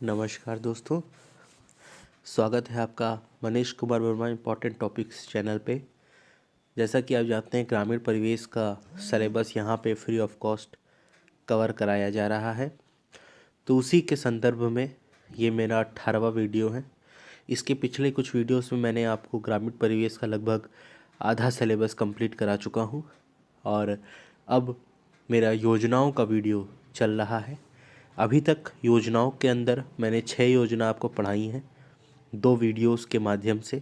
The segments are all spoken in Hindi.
नमस्कार दोस्तों, स्वागत है आपका Manish Kumar Verma important topics channel पे। जैसा कि आप जानते हैं, ग्रामीण परिवेश का सिलेबस यहाँ पे फ्री ऑफ कॉस्ट कवर कराया जा रहा है। तो उसी के संदर्भ में ये मेरा 18वां वीडियो है। इसके पिछले कुछ वीडियोस में मैंने आपको ग्रामीण परिवेश का लगभग आधा सिलेबस कंप्लीट करा चुका हूँ और अब मेरा योजनाओं का वीडियो चल रहा है। अभी तक योजनाओं के अंदर मैंने 6 योजना आपको पढ़ाई हैं 2 वीडियोस के माध्यम से,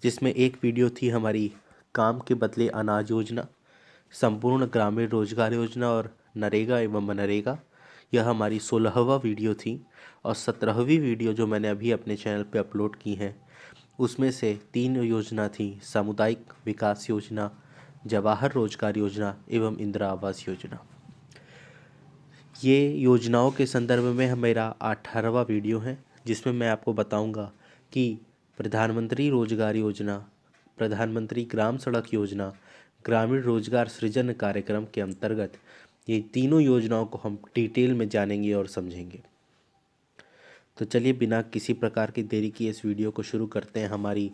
जिसमें एक वीडियो थी हमारी काम के बदले अनाज योजना, संपूर्ण ग्रामीण रोजगार योजना और नरेगा एवं मनरेगा। यह हमारी 16वां वीडियो थी और 17वीं वीडियो जो मैंने अभी अपने चैनल पे अपलोड की है, उसमें से 3 योजना थी सामुदायिक विकास योजना, जवाहर रोजगार योजना एवं इंदिरा आवास योजना। ये योजनाओं के संदर्भ में मेरा 18वां वीडियो है, जिसमें मैं आपको बताऊंगा कि प्रधानमंत्री रोजगार योजना, प्रधानमंत्री ग्राम सड़क योजना, ग्रामीण रोजगार सृजन कार्यक्रम के अंतर्गत ये तीनों योजनाओं को हम डिटेल में जानेंगे और समझेंगे। तो चलिए बिना किसी प्रकार की देरी किए इस वीडियो को शुरू करते हैं हमारी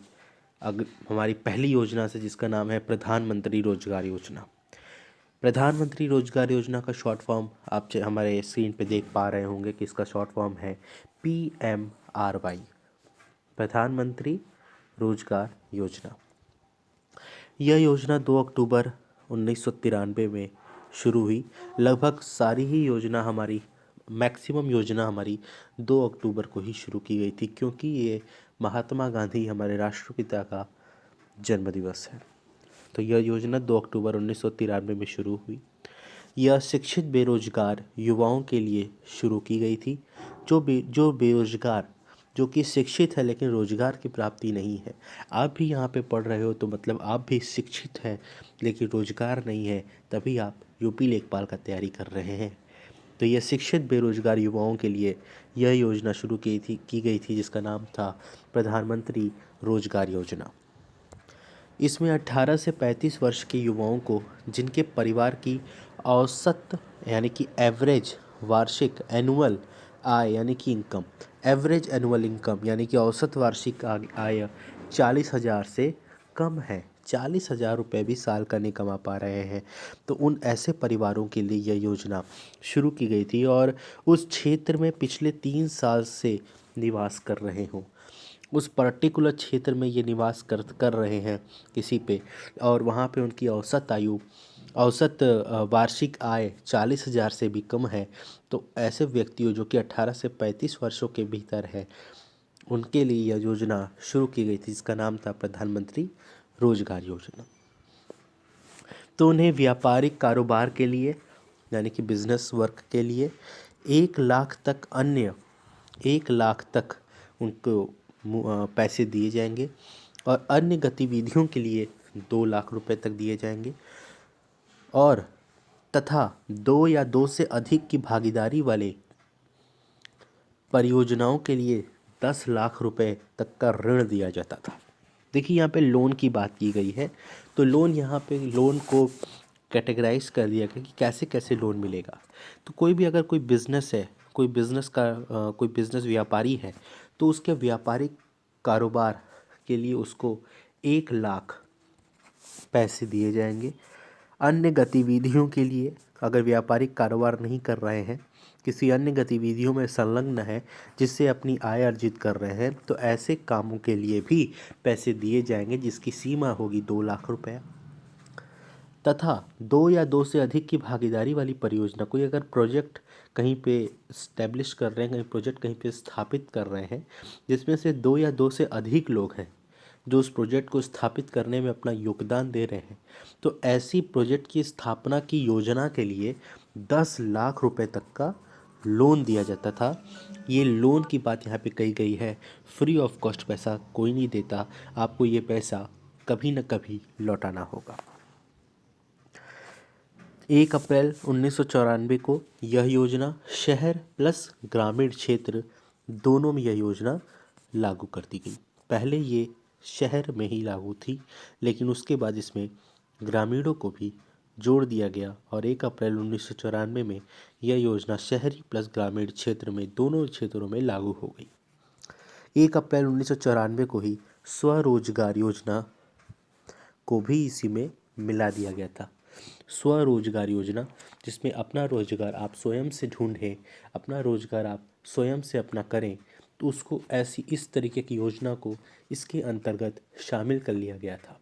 पहली योजना से, जिसका नाम है प्रधानमंत्री रोजगार योजना। प्रधानमंत्री रोजगार योजना का शॉर्ट फॉर्म आप हमारे स्क्रीन पे देख पा रहे होंगे कि इसका शॉर्ट फॉर्म है PMRY, प्रधानमंत्री रोजगार योजना। यह योजना 2 अक्टूबर 1993 में शुरू हुई। लगभग सारी ही योजना हमारी, मैक्सिमम योजना हमारी 2 अक्टूबर को ही शुरू की गई थी, क्योंकि ये महात्मा गांधी हमारे राष्ट्रपिता का जन्मदिवस है। तो यह योजना 2 अक्टूबर 1993 में शुरू हुई। यह शिक्षित बेरोजगार युवाओं के लिए शुरू की गई थी। जो बेरोजगार, जो कि शिक्षित है लेकिन रोजगार की प्राप्ति नहीं है। आप भी यहाँ पे पढ़ रहे हो तो मतलब आप भी शिक्षित हैं लेकिन रोजगार नहीं है, तभी आप यूपी लेखपाल का तैयारी कर रहे हैं। तो यह शिक्षित बेरोजगार युवाओं के लिए यह योजना शुरू की गई थी, जिसका नाम था प्रधानमंत्री रोजगार योजना। इसमें 18 से 35 वर्ष के युवाओं को, जिनके परिवार की औसत यानी कि एवरेज वार्षिक एनुअल आय यानी कि इनकम, एवरेज एनुअल इनकम यानी कि औसत वार्षिक आय 40,000 से कम है, 40,000 रुपये भी साल का नहीं कमा पा रहे हैं, तो उन ऐसे परिवारों के लिए यह योजना शुरू की गई थी और उस क्षेत्र में पिछले 3 साल से निवास कर रहे हों, उस पर्टिकुलर क्षेत्र में ये निवास कर रहे हैं किसी पे, और वहाँ पे उनकी औसत वार्षिक आय 40,000 से भी कम है, तो ऐसे व्यक्तियों जो कि 18 से 35 वर्षों के भीतर है, उनके लिए यह योजना शुरू की गई थी, जिसका नाम था प्रधानमंत्री रोजगार योजना। तो उन्हें व्यापारिक कारोबार के लिए यानी कि बिजनेस वर्क के लिए 1 लाख तक उनको पैसे दिए जाएंगे और अन्य गतिविधियों के लिए 2 लाख रुपए तक दिए जाएंगे, और तथा 2 या 2 से अधिक की भागीदारी वाले परियोजनाओं के लिए 10 लाख रुपए तक का ऋण दिया जाता था। देखिए यहाँ पे लोन की बात की गई है, तो यहाँ पे लोन को कैटेगराइज कर दिया गया कि कैसे कैसे लोन मिलेगा। तो कोई भी अगर कोई बिज़नेस है, कोई बिज़नेस व्यापारी है, तो उसके व्यापारिक कारोबार के लिए उसको 1 लाख पैसे दिए जाएंगे। अन्य गतिविधियों के लिए, अगर व्यापारिक कारोबार नहीं कर रहे हैं, किसी अन्य गतिविधियों में संलग्न है जिससे अपनी आय अर्जित कर रहे हैं, तो ऐसे कामों के लिए भी पैसे दिए जाएंगे, जिसकी सीमा होगी 2 लाख रुपए। तथा 2 या 2 से अधिक की भागीदारी वाली परियोजना, कोई अगर प्रोजेक्ट कहीं पे इस्टेब्लिश कर रहे हैं, कहीं प्रोजेक्ट कहीं पे स्थापित कर रहे हैं, जिसमें से 2 या 2 से अधिक लोग हैं जो उस प्रोजेक्ट को स्थापित करने में अपना योगदान दे रहे हैं, तो ऐसी प्रोजेक्ट की स्थापना की योजना के लिए 10 लाख रुपए तक का लोन दिया जाता था। ये लोन की बात यहाँ पे कही गई है, फ्री ऑफ कॉस्ट पैसा कोई नहीं देता, आपको ये पैसा कभी न कभी लौटाना होगा। 1 अप्रैल 1994 को यह योजना शहर प्लस ग्रामीण क्षेत्र दोनों में यह योजना लागू कर दी गई। पहले ये शहर में ही लागू थी, लेकिन उसके बाद इसमें ग्रामीणों को भी जोड़ दिया गया और 1 अप्रैल 1994 में यह योजना शहरी प्लस ग्रामीण क्षेत्र में दोनों क्षेत्रों में लागू हो गई। 1 अप्रैल 1994 को ही स्वरोजगार योजना को भी इसी में मिला दिया गया था। स्वरोजगार योजना, जिसमें अपना रोजगार आप स्वयं से ढूंढें, अपना रोजगार आप स्वयं से अपना करें, तो उसको ऐसी इस तरीके की योजना को इसके अंतर्गत शामिल कर लिया गया था।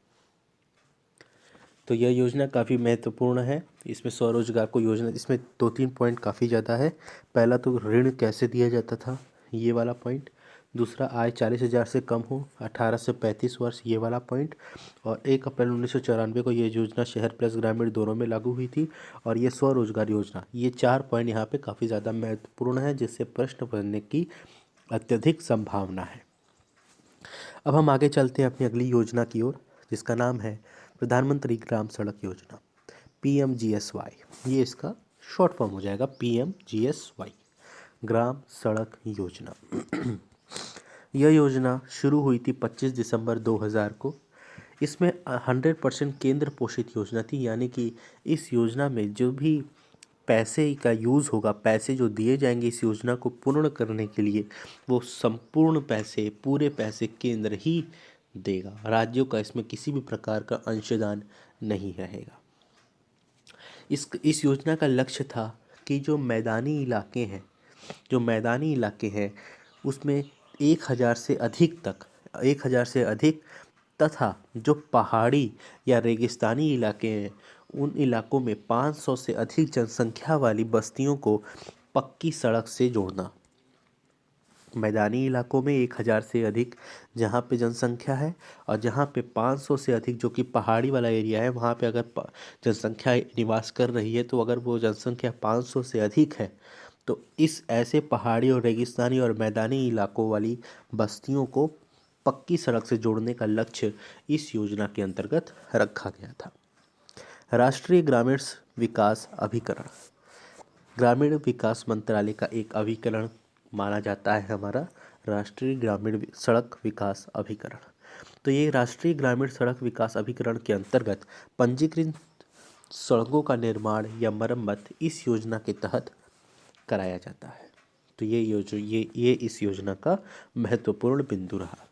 तो यह योजना काफ़ी महत्वपूर्ण है। इसमें स्वरोजगार को योजना, इसमें 2-3 पॉइंट काफ़ी ज़्यादा है। पहला तो ऋण कैसे दिया जाता था, ये वाला पॉइंट। दूसरा, आय 40,000 से कम हो, 18 से 35 वर्ष, ये वाला पॉइंट। और 1 अप्रैल 1994 को ये योजना शहर प्लस ग्रामीण दोनों में लागू हुई थी। और ये स्वरोजगार योजना, ये 4 पॉइंट यहाँ पे काफ़ी ज़्यादा महत्वपूर्ण है, जिससे प्रश्न बनने की अत्यधिक संभावना है। अब हम आगे चलते हैं अपनी अगली योजना की ओर, जिसका नाम है प्रधानमंत्री ग्राम सड़क योजना, PMGSY। ये इसका शॉर्ट फॉर्म हो जाएगा, PMGSY, ग्राम सड़क योजना। यह योजना शुरू हुई थी 25 दिसंबर 2000 को। इसमें 100% केंद्र पोषित योजना थी, यानी कि इस योजना में जो भी पैसे का यूज़ होगा, पैसे जो दिए जाएंगे इस योजना को पूर्ण करने के लिए, वो संपूर्ण पैसे, पूरे पैसे केंद्र ही देगा। राज्यों का इसमें किसी भी प्रकार का अंशदान नहीं रहेगा। इस योजना का लक्ष्य था कि जो मैदानी इलाके हैं उसमें 1000 से अधिक तथा जो पहाड़ी या रेगिस्तानी इलाके हैं उन इलाकों में 500 से अधिक जनसंख्या वाली बस्तियों को पक्की सड़क से जोड़ना। मैदानी इलाकों में 1000 से अधिक जहाँ पे जनसंख्या है, और जहाँ पे 500 से अधिक जो कि पहाड़ी वाला एरिया है, वहाँ पे अगर जनसंख्या निवास कर रही है, तो अगर वो जनसंख्या 500 से अधिक है तो इस ऐसे पहाड़ी और रेगिस्तानी और मैदानी इलाकों वाली बस्तियों को पक्की सड़क से जोड़ने का लक्ष्य इस योजना के अंतर्गत रखा गया था। राष्ट्रीय ग्रामीण विकास अभिकरण, ग्रामीण विकास मंत्रालय का एक अभिकरण माना जाता है हमारा राष्ट्रीय ग्रामीण सड़क विकास अभिकरण। तो ये राष्ट्रीय ग्रामीण सड़क विकास अभिकरण के अंतर्गत पंजीकृत सड़कों का निर्माण या मरम्मत इस योजना के तहत कराया जाता है। तो ये इस योजना का महत्वपूर्ण बिंदु रहा।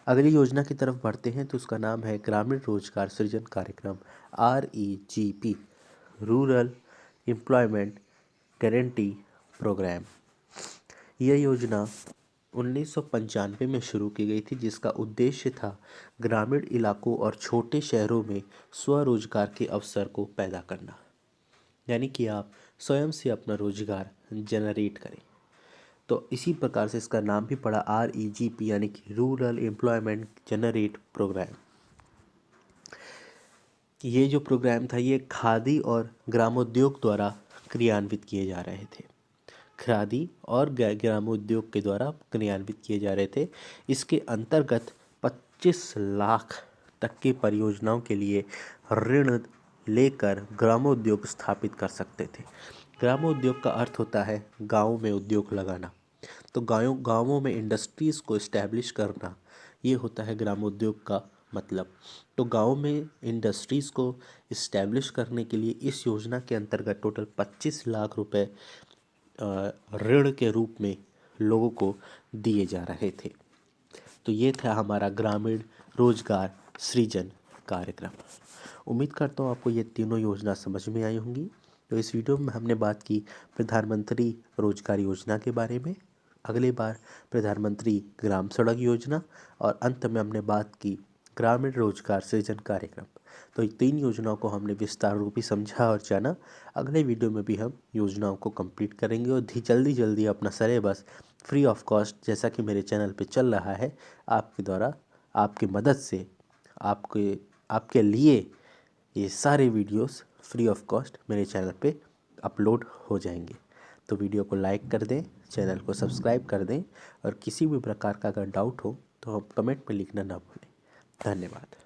अगली योजना की तरफ बढ़ते हैं, तो उसका नाम है ग्रामीण रोजगार सृजन कार्यक्रम, REGP, rural employment guarantee programme. यह योजना 1995 में शुरू की गई थी, जिसका उद्देश्य था ग्रामीण इलाकों और छोटे शहरों में स्वरोजगार के अवसर को पैदा करना, यानी कि आप स्वयं से अपना रोजगार जनरेट करें। तो इसी प्रकार से इसका नाम भी पड़ा REGP, यानी कि रूरल एम्प्लॉयमेंट जनरेट प्रोग्राम। ये जो प्रोग्राम था ये खादी और ग्रामोद्योग द्वारा क्रियान्वित किए जा रहे थे। खादी और ग्रामोद्योग के द्वारा क्रियान्वित किए जा रहे थे। इसके अंतर्गत 25 लाख तक की परियोजनाओं के लिए ऋण लेकर ग्रामोद्योग स्थापित कर सकते थे। ग्रामोद्योग का अर्थ होता है गाँव में उद्योग लगाना। तो गाँवों में इंडस्ट्रीज़ को इस्टेब्लिश करना, ये होता है ग्रामोद्योग का मतलब। तो गाँव में इंडस्ट्रीज़ को इस्टेब्लिश करने के लिए इस योजना के अंतर्गत टोटल 25 लाख रुपए ऋण के रूप में लोगों को दिए जा रहे थे। तो ये था हमारा ग्रामीण रोजगार सृजन कार्यक्रम। उम्मीद करता हूँ आपको ये तीनों योजना समझ में आई होंगी। तो इस वीडियो में हमने बात की प्रधानमंत्री रोजगार योजना के बारे में, अगली बार प्रधानमंत्री ग्राम सड़क योजना, और अंत में हमने बात की ग्रामीण रोजगार सृजन कार्यक्रम। तो ये 3 योजनाओं को हमने विस्तार रूपी समझा और जाना। अगले वीडियो में भी हम योजनाओं को कंप्लीट करेंगे और जल्दी अपना सिलेबस फ्री ऑफ कॉस्ट, जैसा कि मेरे चैनल पे चल रहा है, आपके द्वारा, आपकी मदद से आपके लिए ये सारे वीडियोस फ्री ऑफ कॉस्ट मेरे चैनल पे अपलोड हो जाएंगे। तो वीडियो को लाइक कर दें, चैनल को सब्सक्राइब कर दें, और किसी भी प्रकार का अगर डाउट हो तो कमेंट में लिखना ना भूलें। धन्यवाद।